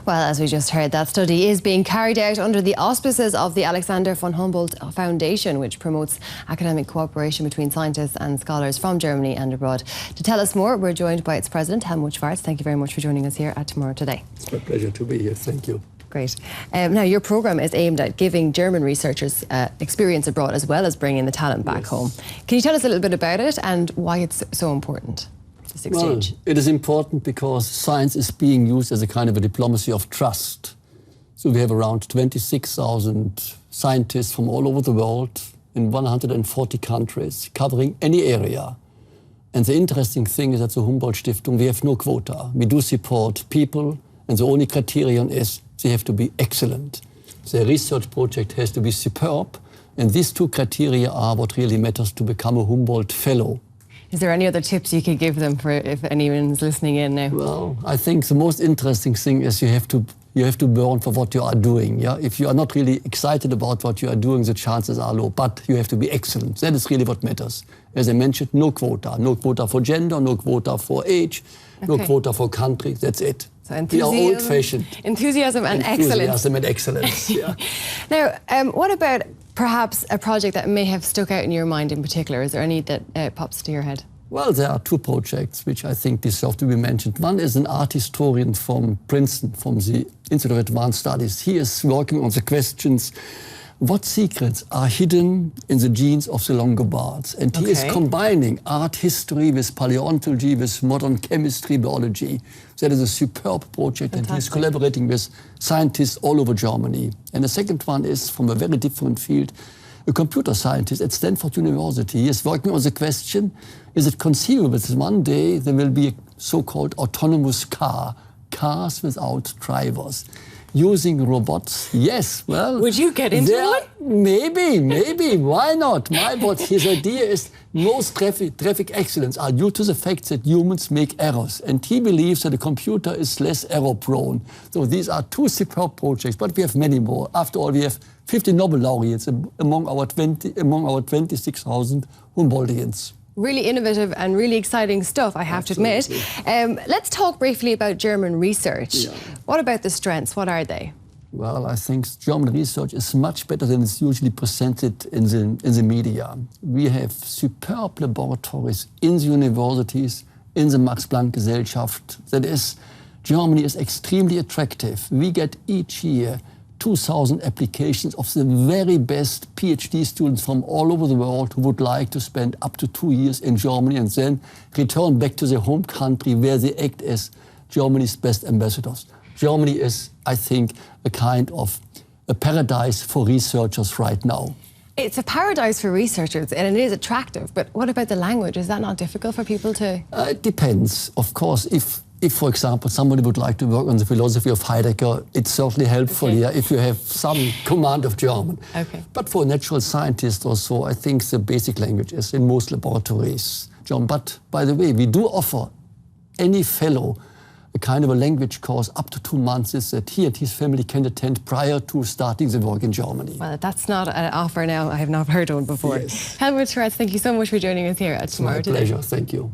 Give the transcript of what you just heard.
Well, as we just heard, that study is being carried out under the auspices of the Alexander von Humboldt Foundation, which promotes academic cooperation between scientists and scholars from Germany and abroad. To tell us more, we're joined by its president, Helmut Schwarz. Thank you very much for joining us here at Tomorrow Today. It's my pleasure to be here. Thank you. Great. Now, your programme is aimed at giving German researchers experience abroad as well as bringing the talent back home. Can you tell us a little bit about it and why it's so important, this exchange? Well, it is important because science is being used as a kind of a diplomacy of trust. So we have around 26,000 scientists from all over the world in 140 countries covering any area. And the interesting thing is that the Humboldt Stiftung, we have no quota. We do support people, and the only criterion is they have to be excellent. The research project has to be superb, and these two criteria are what really matters to become a Humboldt Fellow. Is there any other tips you could give them for if anyone's listening in now? Well, I think the most interesting thing is you have to burn for what you are doing. Yeah? If you are not really excited about what you are doing, the chances are low, but you have to be excellent. That is really what matters. As I mentioned, no quota for gender, no quota for age, no quota for country, that's it. So we are old-fashioned. Enthusiasm and excellence. Enthusiasm and excellence, yeah. Now, what about perhaps a project that may have stuck out in your mind in particular? Is there any that pops to your head? Well, there are two projects which I think deserve to be mentioned. One is an art historian from Princeton, from the Institute of Advanced Studies. He is working on the questions, what secrets are hidden in the genes of the Longobards? And he is combining art history with paleontology, with modern chemistry, biology. That is a superb project, and he is collaborating with scientists all over Germany. And the second one is from a very different field, a computer scientist at Stanford University. He is working on the question, is it conceivable that one day there will be a so-called autonomous car, cars without drivers? Using robots, yes, well... Would you get into it? Maybe, why not? His idea is most traffic accidents are due to the fact that humans make errors. And he believes that a computer is less error-prone. So these are two superb projects, but we have many more. After all, we have 50 Nobel laureates among our 26,000 Humboldtians. Really innovative and really exciting stuff, I have to admit. Let's talk briefly about German research. Yeah. What about the strengths? What are they? Well, I think German research is much better than it's usually presented in the media. We have superb laboratories in the universities, in the Max Planck Gesellschaft. That is, Germany is extremely attractive. We get each year 2,000 applications of the very best PhD students from all over the world who would like to spend up to 2 years in Germany and then return back to their home country where they act as Germany's best ambassadors. Germany is, I think, a kind of a paradise for researchers right now. It's a paradise for researchers and it is attractive, but what about the language? Is that not difficult for people to... It depends. Of course, if, for example, somebody would like to work on the philosophy of Heidegger, it's certainly helpful if you have some command of German. But for a natural scientist or so, I think the basic language is in most laboratories German. But, by the way, we do offer any fellow a kind of a language course up to 2 months that he and his family can attend prior to starting the work in Germany. Well, that's not an offer now I have not heard of before. Yes. Helmut Schwarz, thank you so much for joining us here at Tomorrow Today. My pleasure, thank you.